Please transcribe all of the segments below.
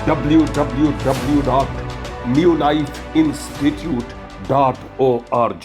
www.newlifeinstitute.org।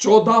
14,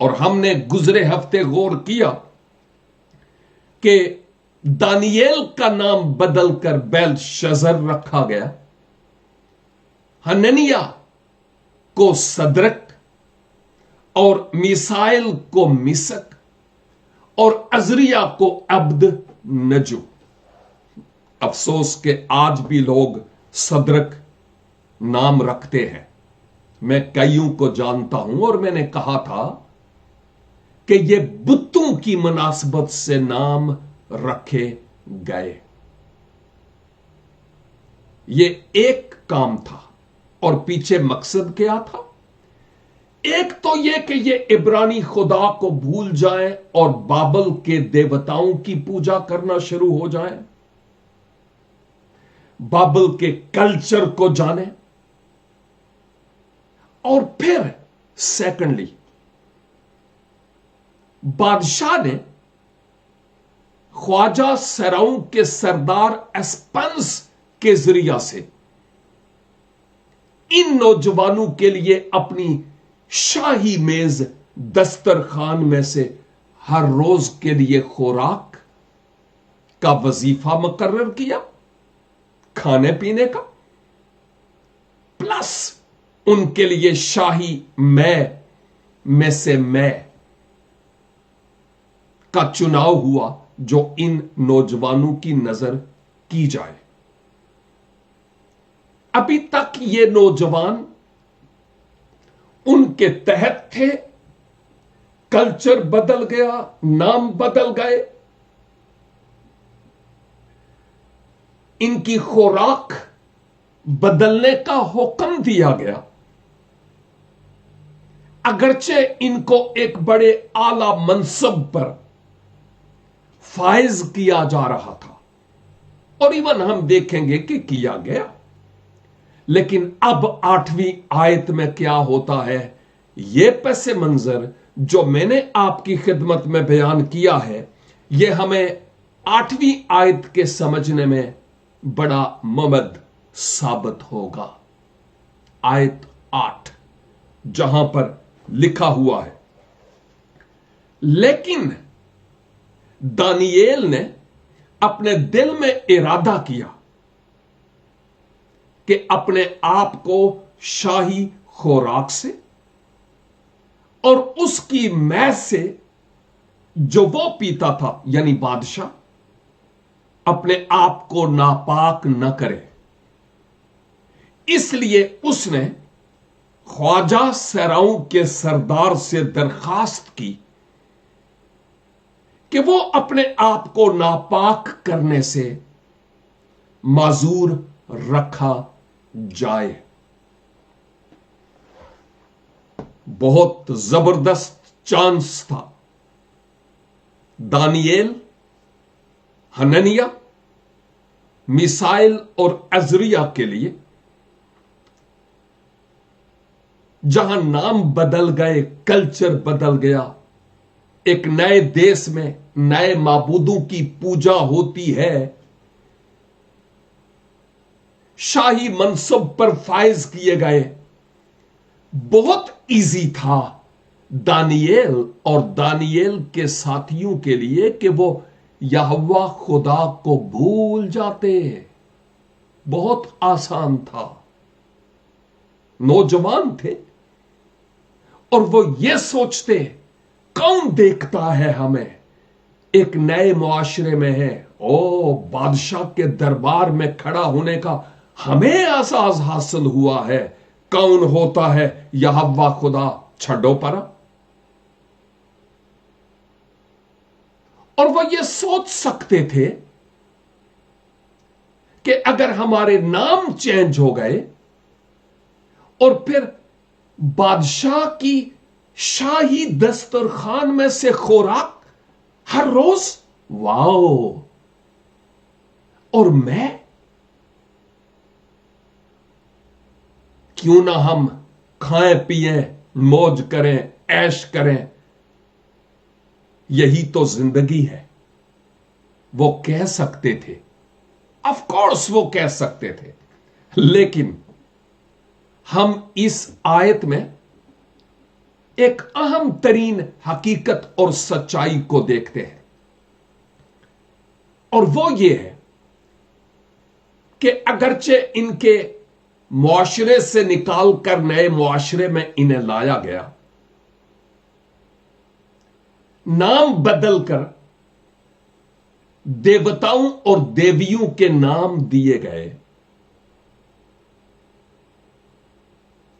اور ہم نے گزرے ہفتے غور کیا کہ دانییل کا نام بدل کر بیلشزر رکھا گیا، حننیہ کو صدرک اور میسائل کو میسک اور عزریہ کو عبد نجو۔ افسوس کہ آج بھی لوگ صدرک نام رکھتے ہیں، میں کئیوں کو جانتا ہوں، اور میں نے کہا تھا کہ یہ بتوں کی مناسبت سے نام رکھے گئے۔ یہ ایک کام تھا، اور پیچھے مقصد کیا تھا؟ ایک تو یہ کہ یہ عبرانی خدا کو بھول جائیں اور بابل کے دیوتاؤں کی پوجا کرنا شروع ہو جائیں، بابل کے کلچر کو جانیں، اور پھر سیکنڈلی بادشاہ نے خواجہ سراؤں کے سردار اسپنس کے ذریعہ سے ان نوجوانوں کے لیے اپنی شاہی میز دسترخوان میں سے ہر روز کے لیے خوراک کا وظیفہ مقرر کیا، کھانے پینے کا، پلس ان کے لیے شاہی میں سے کا چناؤ ہوا جو ان نوجوانوں کی نظر کی جائے۔ ابھی تک یہ نوجوان ان کے تحت تھے، کلچر بدل گیا، نام بدل گئے، ان کی خوراک بدلنے کا حکم دیا گیا، اگرچہ ان کو ایک بڑے اعلی منصب پر فائز کیا جا رہا تھا، اور ایون ہم دیکھیں گے کہ کیا گیا۔ لیکن اب 8ویں آیت میں کیا ہوتا ہے، یہ پس منظر جو میں نے آپ کی خدمت میں بیان کیا ہے، یہ ہمیں 8ویں آیت کے سمجھنے میں بڑا ممد ثابت ہوگا۔ آیت 8 جہاں پر لکھا ہوا ہے، لیکن دانییل نے اپنے دل میں ارادہ کیا کہ اپنے آپ کو شاہی خوراک سے اور اس کی میز سے جو وہ پیتا تھا، یعنی بادشاہ، اپنے آپ کو ناپاک نہ کرے۔ اس لیے اس نے خواجہ سراؤں کے سردار سے درخواست کی کہ وہ اپنے آپ کو ناپاک کرنے سے معذور رکھا جائے۔ بہت زبردست چانس تھا دانییل، حننیہ، میسائل اور عزریہ کے لیے، جہاں نام بدل گئے، کلچر بدل گیا، ایک نئے دیس میں نئے معبودوں کی پوجا ہوتی ہے، شاہی منصب پر فائز کیے گئے، بہت ایزی تھا دانییل اور دانییل کے ساتھیوں کے لیے کہ وہ یہوہ خدا کو بھول جاتے۔ بہت آسان تھا، نوجوان تھے، اور وہ یہ سوچتے کون دیکھتا ہے ہمیں، ایک نئے معاشرے میں ہے، بادشاہ کے دربار میں کھڑا ہونے کا ہمیں اعزاز حاصل ہوا ہے، کون ہوتا ہے یہوہ خدا، چھڈو پرا۔ اور وہ یہ سوچ سکتے تھے کہ اگر ہمارے نام چینج ہو گئے اور پھر بادشاہ کی شاہی دسترخوان میں سے خوراک ہر روز، واو، اور میں کیوں نہ ہم کھائیں پیئیں، موج کریں، عیش کریں، یہی تو زندگی ہے، وہ کہہ سکتے تھے، آف کورس وہ کہہ سکتے تھے۔ لیکن ہم اس آیت میں ایک اہم ترین حقیقت اور سچائی کو دیکھتے ہیں، اور وہ یہ ہے کہ اگرچہ ان کے معاشرے سے نکال کر نئے معاشرے میں انہیں لایا گیا، نام بدل کر دیوتاؤں اور دیویوں کے نام دیے گئے،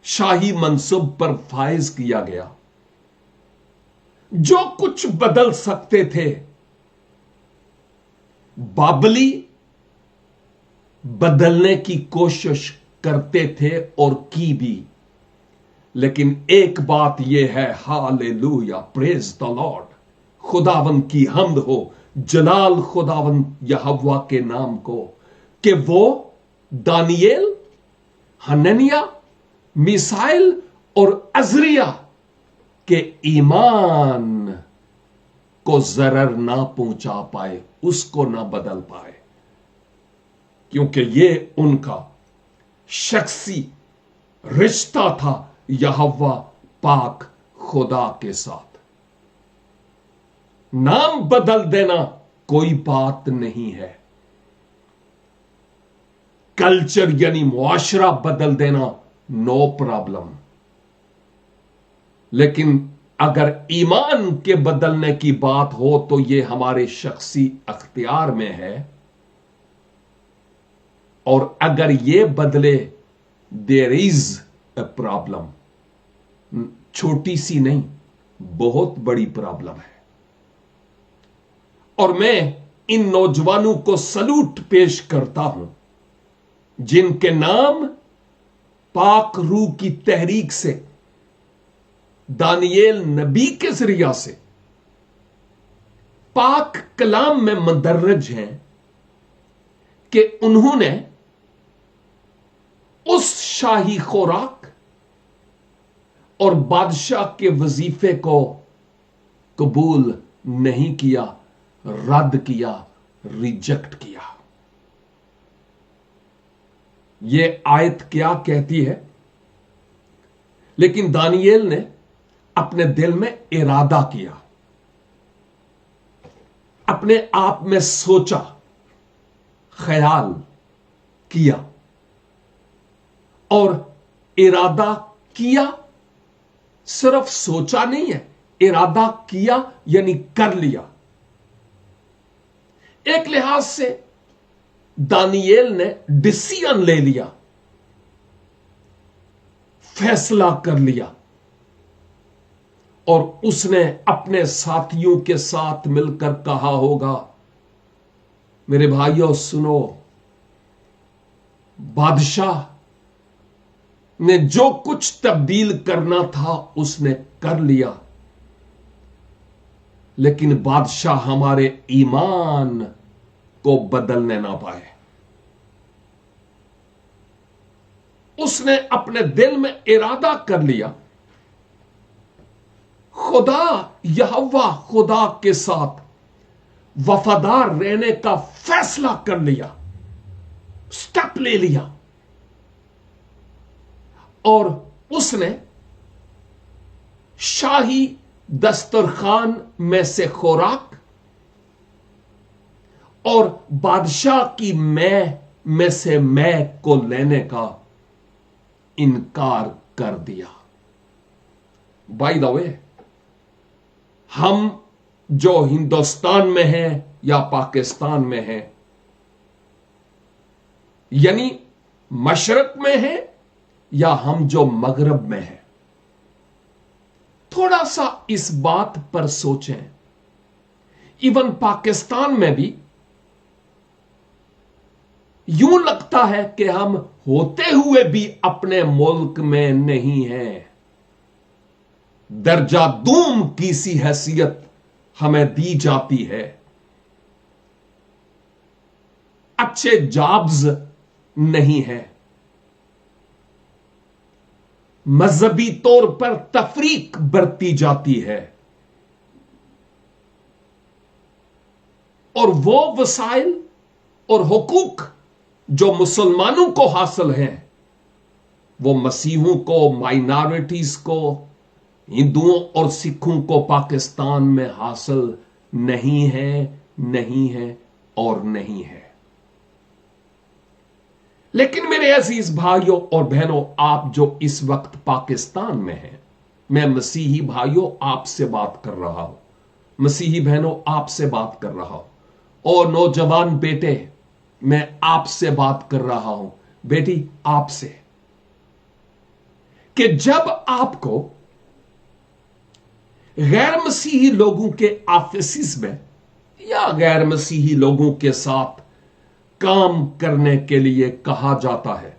شاہی منصب پر فائز کیا گیا، جو کچھ بدل سکتے تھے بابلی بدلنے کی کوشش کرتے تھے اور کی بھی، لیکن ایک بات یہ ہے، ہاللویا، پریز دی لارڈ، خداوند کی حمد ہو، جلال خداوند یہوہ کے نام کو، کہ وہ دانییل، حننیہ، میسائل اور عزریہ کے ایمان کو ضرر نہ پہنچا پائے، اس کو نہ بدل پائے، کیونکہ یہ ان کا شخصی رشتہ تھا یہوہ پاک خدا کے ساتھ۔ نام بدل دینا کوئی بات نہیں ہے، کلچر یعنی معاشرہ بدل دینا نو پرابلم، لیکن اگر ایمان کے بدلنے کی بات ہو تو یہ ہمارے شخصی اختیار میں ہے، اور اگر یہ بدلے there is a problem، چھوٹی سی نہیں، بہت بڑی پرابلم ہے۔ اور میں ان نوجوانوں کو سلوٹ پیش کرتا ہوں جن کے نام پاک روح کی تحریک سے دانییل نبی کے ذریعہ سے پاک کلام میں مندرج ہیں، کہ انہوں نے اس شاہی خوراک اور بادشاہ کے وظیفے کو قبول نہیں کیا، رد کیا، ریجیکٹ کیا۔ یہ آیت کیا کہتی ہے؟ لیکن دانییل نے اپنے دل میں ارادہ کیا، اپنے آپ میں سوچا، خیال کیا، اور ارادہ کیا، صرف سوچا نہیں ہے، ارادہ کیا یعنی کر لیا۔ ایک لحاظ سے دانییل نے ڈیسیژن لے لیا، فیصلہ کر لیا، اور اس نے اپنے ساتھیوں کے ساتھ مل کر کہا ہوگا، میرے بھائیوں سنو، بادشاہ نے جو کچھ تبدیل کرنا تھا اس نے کر لیا، لیکن بادشاہ ہمارے ایمان کو بدلنے نہ پائے۔ اس نے اپنے دل میں ارادہ کر لیا، خدا یہوہ خدا کے ساتھ وفادار رہنے کا فیصلہ کر لیا، سٹیپ لے لیا، اور اس نے شاہی دسترخوان میں سے خوراک اور بادشاہ کی میں سے میں کو لینے کا انکار کر دیا۔ بائی دا وے، ہم جو ہندوستان میں ہیں یا پاکستان میں ہیں، یعنی مشرق میں ہیں یا ہم جو مغرب میں ہیں، تھوڑا سا اس بات پر سوچیں۔ ایون پاکستان میں بھی یوں لگتا ہے کہ ہم ہوتے ہوئے بھی اپنے ملک میں نہیں ہیں۔ درجہ دوم کی سی حیثیت ہمیں دی جاتی ہے، اچھے جابز نہیں ہے، مذہبی طور پر تفریق برتی جاتی ہے، اور وہ وسائل اور حقوق جو مسلمانوں کو حاصل ہیں وہ مسیحوں کو، مائنارٹیز کو، ہندوؤں اور سکھوں کو پاکستان میں حاصل نہیں ہے، نہیں ہے اور نہیں ہے۔ لیکن میرے عزیز بھائیوں اور بہنوں، آپ جو اس وقت پاکستان میں ہیں، میں مسیحی بھائیوں آپ سے بات کر رہا ہوں، مسیحی بہنوں آپ سے بات کر رہا ہوں، اور نوجوان بیٹے میں آپ سے بات کر رہا ہوں، بیٹی آپ سے، کہ جب آپ کو غیر مسیحی لوگوں کے آفیسز میں یا غیر مسیحی لوگوں کے ساتھ کام کرنے کے لیے کہا جاتا ہے،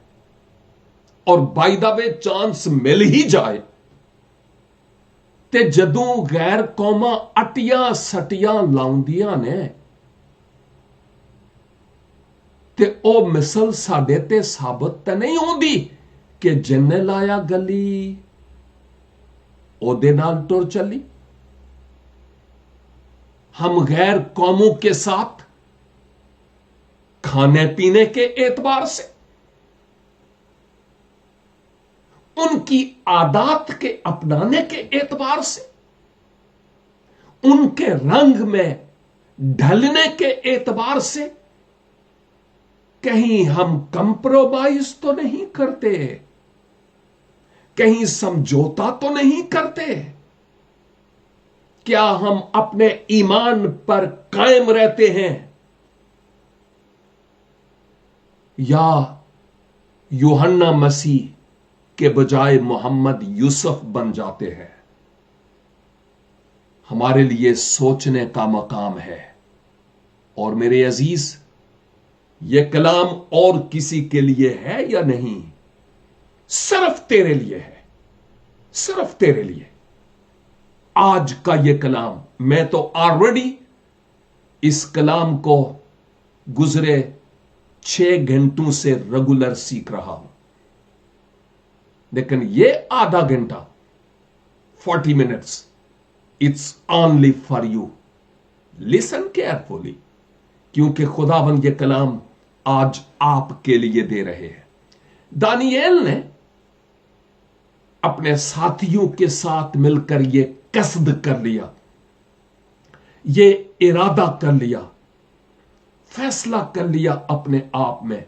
اور بائی دا وے چانس مل ہی جائے تے جدوں غیر قوما اٹیاں سٹیاں لاؤندیاں نے تے او مثل ساڈے تے ثابت تے نہیں ہوندی کہ جن نے لایا گلی او دے نال ٹر چلی۔ ہم غیر قوموں کے ساتھ کھانے پینے کے اعتبار سے، ان کی عادات کے اپنانے کے اعتبار سے، ان کے رنگ میں ڈھلنے کے اعتبار سے کہیں ہم کمپرومائز تو نہیں کرتے، کہیں سمجھوتا تو نہیں کرتے؟ کیا ہم اپنے ایمان پر قائم رہتے ہیں یا یوحنا مسیح کے بجائے محمد یوسف بن جاتے ہیں؟ ہمارے لیے سوچنے کا مقام ہے۔ اور میرے عزیز، یہ کلام اور کسی کے لیے ہے یا نہیں؟ صرف تیرے لیے ہے، صرف تیرے لیے۔ آج کا یہ کلام، میں تو آلریڈی اس کلام کو گزرے 6 گھنٹوں سے ریگولر سیکھ رہا ہوں، لیکن یہ آدھا گھنٹہ 40 minutes it's only for you, listen carefully, کیونکہ خداوند یہ کلام آج آپ کے لیے دے رہے ہیں۔ دانییل نے اپنے ساتھیوں کے ساتھ مل کر یہ قصد کر لیا، یہ ارادہ کر لیا، فیصلہ کر لیا اپنے آپ میں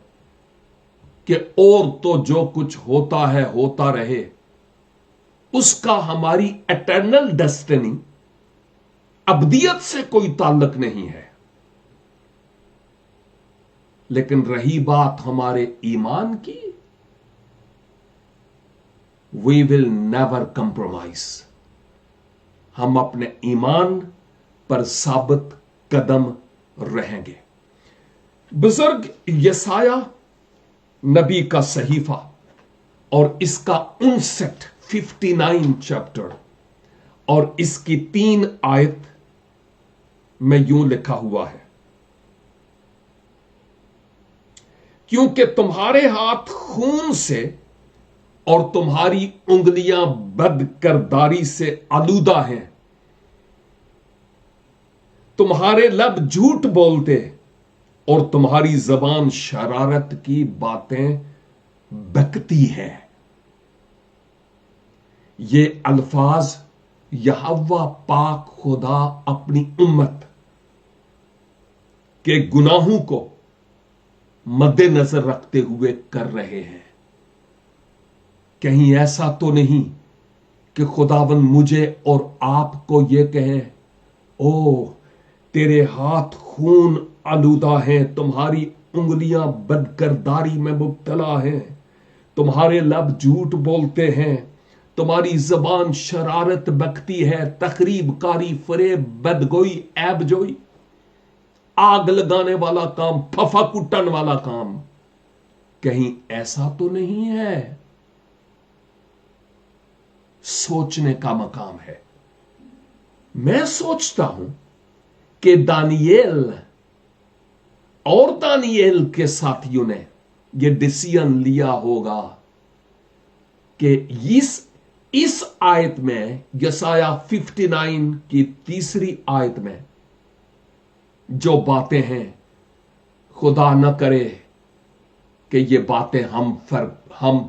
کہ اور تو جو کچھ ہوتا ہے ہوتا رہے، اس کا ہماری اٹرنل ڈیسٹنی، ابدیت سے کوئی تعلق نہیں ہے۔ لیکن رہی بات ہمارے ایمان کی، وی ول نیور کمپرومائز، ہم اپنے ایمان پر ثابت قدم رہیں گے۔ بزرگ یسایہ نبی کا صحیفہ اور اس کا 59 چیپٹر اور اس کی 3 آیت میں یوں لکھا ہوا ہے، کیونکہ تمہارے ہاتھ خون سے اور تمہاری انگلیاں بد کرداری سے آلودہ ہیں، تمہارے لب جھوٹ بولتے اور تمہاری زبان شرارت کی باتیں بکتی ہے۔ یہ الفاظ یہوہ پاک خدا اپنی امت کے گناہوں کو مد نظر رکھتے ہوئے کر رہے ہیں۔ کہیں ایسا تو نہیں کہ خداوند مجھے اور آپ کو یہ کہیں، او تیرے ہاتھ خون آلودہ ہیں، تمہاری انگلیاں بدکرداری میں مبتلا ہیں، تمہارے لب جھوٹ بولتے ہیں، تمہاری زبان شرارت بکتی ہے، تخریب کاری، فریب، بدگوئی، عیب جوئی، آگ لگانے والا کام، پھفا کٹن والا کام، کہیں ایسا تو نہیں ہے؟ سوچنے کا مقام ہے۔ میں سوچتا ہوں کہ دانییل اور دانییل کے ساتھیوں نے یہ ڈیسیژن لیا ہوگا کہ اس آیت میں، یسایہ 59 کی 3 آیت میں جو باتیں ہیں، خدا نہ کرے کہ یہ باتیں ہم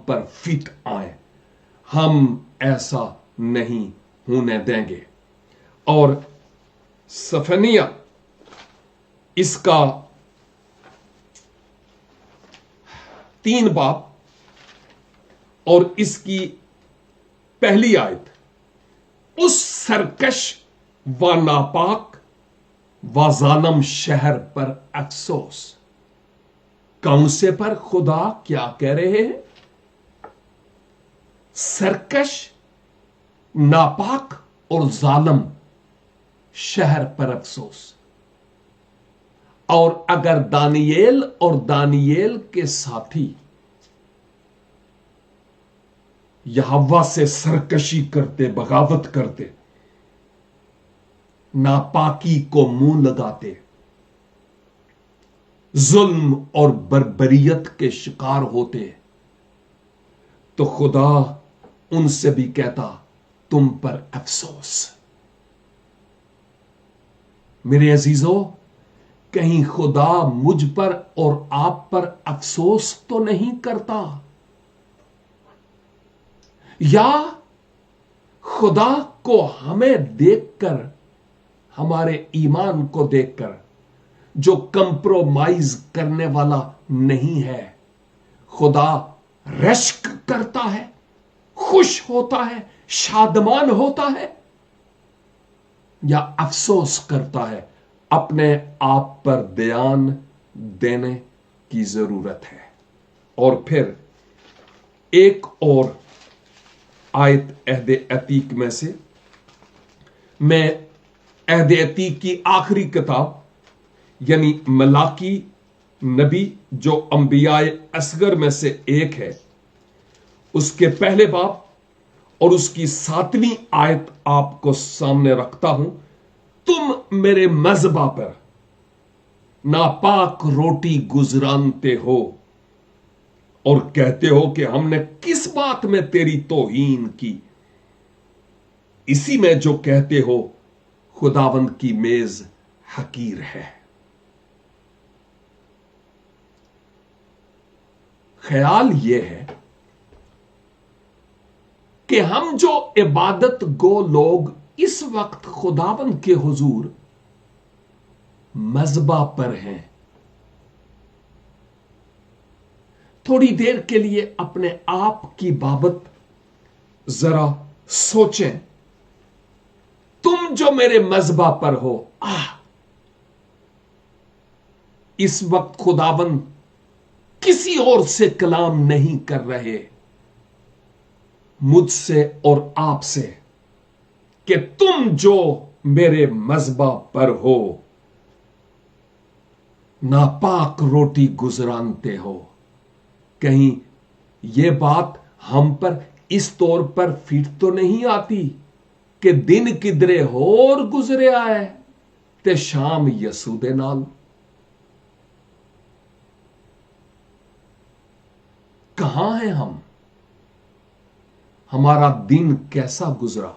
پر فٹ آئیں، ہم ایسا نہیں ہونے دیں گے۔ اور صفنیہ اس کا 3 باب اور اس کی پہلی آیت، اس سرکش و ناپاک و ظالم شہر پر افسوس۔ کون سے پر؟ خدا کیا کہہ رہے ہیں؟ سرکش، ناپاک اور ظالم شہر پر افسوس۔ اور اگر دانییل اور دانییل کے ساتھی یہوہ سے سرکشی کرتے، بغاوت کرتے، ناپاکی کو منہ لگاتے، ظلم اور بربریت کے شکار ہوتے، تو خدا ان سے بھی کہتا تم پر افسوس۔ میرے عزیزو، کہیں خدا مجھ پر اور آپ پر افسوس تو نہیں کرتا؟ یا خدا کو ہمیں دیکھ کر، ہمارے ایمان کو دیکھ کر، جو کمپرومائز کرنے والا نہیں ہے، خدا رشک کرتا ہے، خوش ہوتا ہے، شادمان ہوتا ہے، یا افسوس کرتا ہے؟ اپنے آپ پر دھیان دینے کی ضرورت ہے۔ اور پھر ایک اور آیت عہد عتیق میں سے، میں عہد عتیق کی آخری کتاب یعنی ملاکی نبی جو انبیاء اصغر میں سے ایک ہے، اس کے پہلے باب اور اس کی 7ویں آیت آپ کو سامنے رکھتا ہوں۔ تم میرے مذبح پر ناپاک روٹی گزرانتے ہو اور کہتے ہو کہ ہم نے کس بات میں تیری توہین کی؟ اسی میں جو کہتے ہو خداوند کی میز حقیر ہے۔ خیال یہ ہے کہ ہم جو عبادت گو لوگ اس وقت خداوند کے حضور مذبح پر ہیں، تھوڑی دیر کے لیے اپنے آپ کی بابت ذرا سوچیں۔ تم جو میرے مذبح پر ہو، اس وقت خداوند کسی اور سے کلام نہیں کر رہے، مجھ سے اور آپ سے، کہ تم جو میرے مذبح پر ہو ناپاک روٹی گزرانتے ہو۔ کہیں یہ بات ہم پر اس طور پر فٹ تو نہیں آتی کہ دن کدرے اور گزرے آئے تے شام یسوع دے نال؟ کہاں ہیں ہم؟ ہمارا دن کیسا گزرا؟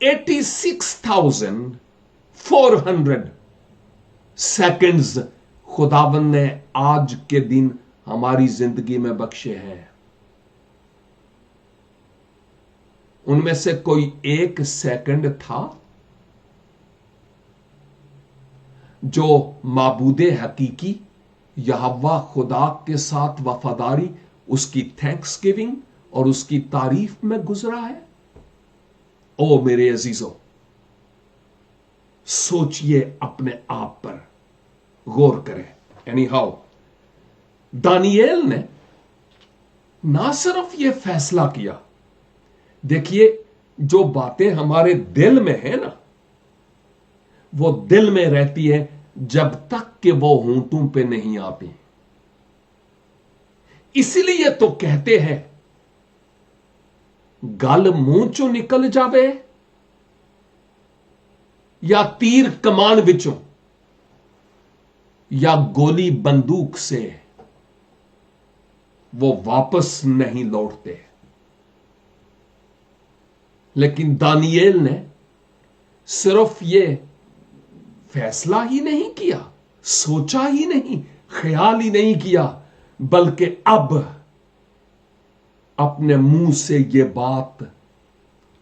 86,400 سیکنڈز خداوند نے آج کے دن ہماری زندگی میں بخشے ہیں۔ ان میں سے کوئی 1 سیکنڈ تھا جو معبود حقیقی یہوہ خدا کے ساتھ وفاداری، اس کی تھینکس گیونگ اور اس کی تعریف میں گزرا ہے؟ او میرے عزیزو، سوچئے، اپنے آپ پر غور کریں۔ اینی ہاؤ، دانییل نے نہ صرف یہ فیصلہ کیا، دیکھیے جو باتیں ہمارے دل میں ہیں نا، وہ دل میں رہتی ہے جب تک کہ وہ ہونٹوں پہ نہیں آتی۔ اسی لیے تو کہتے ہیں گل منہ چوں نکل جاوے یا تیر کمان وچوں یا گولی بندوق سے، وہ واپس نہیں لوٹتے۔ لیکن دانییل نے صرف یہ فیصلہ ہی نہیں کیا، سوچا ہی نہیں، خیال ہی نہیں کیا، بلکہ اب اپنے منہ سے یہ بات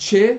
6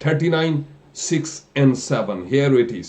39, 6 and 7, here it is।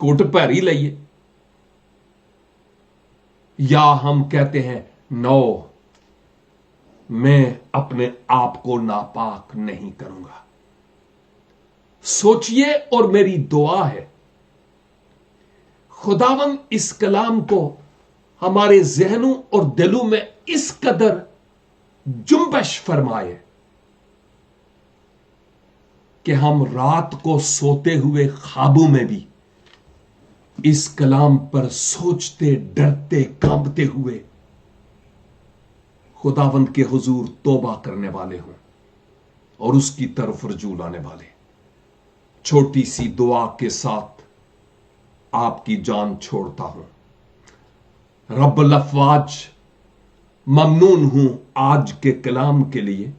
کوٹ پہری لئیے، یا ہم کہتے ہیں نو، میں اپنے آپ کو ناپاک نہیں کروں گا۔ سوچئے، اور میری دعا ہے خداوند اس کلام کو ہمارے ذہنوں اور دلوں میں اس قدر جنبش فرمائے کہ ہم رات کو سوتے ہوئے خوابوں میں بھی اس کلام پر سوچتے، ڈرتے، کانپتے ہوئے خداوند کے حضور توبہ کرنے والے ہوں اور اس کی طرف رجوع لانے والے۔ چھوٹی سی دعا کے ساتھ آپ کی جان چھوڑتا ہوں۔ رب الافواج، ممنون ہوں آج کے کلام کے لیے،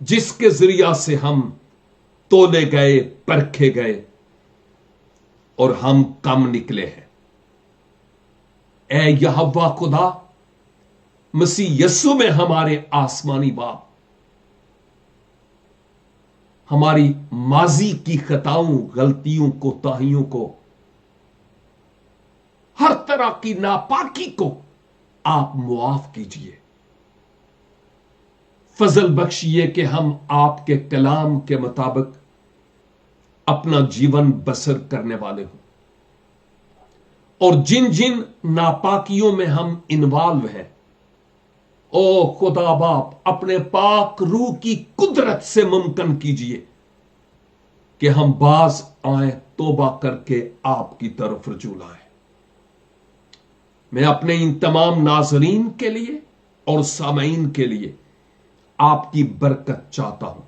جس کے ذریعہ سے ہم تولے گئے، پرکھے گئے اور ہم کم نکلے ہیں۔ اے یہوہ خدا، مسیح یسوع میں ہمارے آسمانی باپ، ہماری ماضی کی خطاؤں، غلطیوں، کوتاہیوں کو، ہر طرح کی ناپاکی کو آپ معاف کیجئے۔ فضل بخشیے کہ ہم آپ کے کلام کے مطابق اپنا جیون بسر کرنے والے ہوں، اور جن جن ناپاکیوں میں ہم انوالو ہیں، او خدا باپ، اپنے پاک روح کی قدرت سے ممکن کیجئے کہ ہم باز آئیں، توبہ کر کے آپ کی طرف رجوع لائیں۔ میں اپنے ان تمام ناظرین کے لیے اور سامعین کے لیے آپ کی برکت چاہتا ہوں،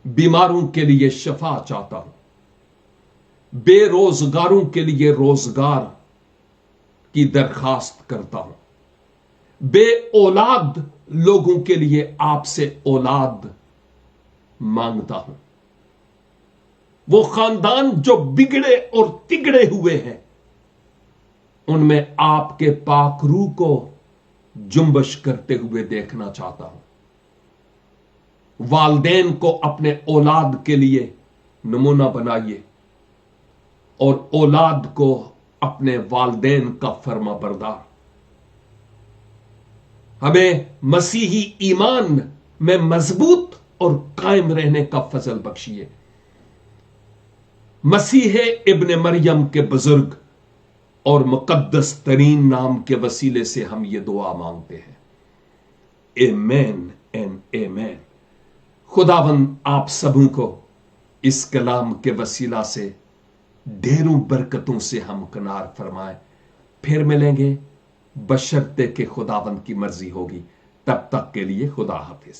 بیماروں کے لیے شفا چاہتا ہوں، بے روزگاروں کے لیے روزگار کی درخواست کرتا ہوں، بے اولاد لوگوں کے لیے آپ سے اولاد مانگتا ہوں۔ وہ خاندان جو بگڑے اور تگڑے ہوئے ہیں، ان میں آپ کے پاک روح کو جنبش کرتے ہوئے دیکھنا چاہتا ہوں۔ والدین کو اپنے اولاد کے لیے نمونہ بنائیے، اور اولاد کو اپنے والدین کا فرما بردار۔ ہمیں مسیحی ایمان میں مضبوط اور قائم رہنے کا فضل بخشیے۔ مسیح ابن مریم کے بزرگ اور مقدس ترین نام کے وسیلے سے ہم یہ دعا مانگتے ہیں، ایمین اینڈ ایمین۔ خداوند آپ سبوں کو اس کلام کے وسیلہ سے ڈھیروں برکتوں سے ہم کنار فرمائے۔ پھر ملیں گے بشرطے کہ خداوند کی مرضی ہوگی۔ تب تک کے لیے خدا حافظ۔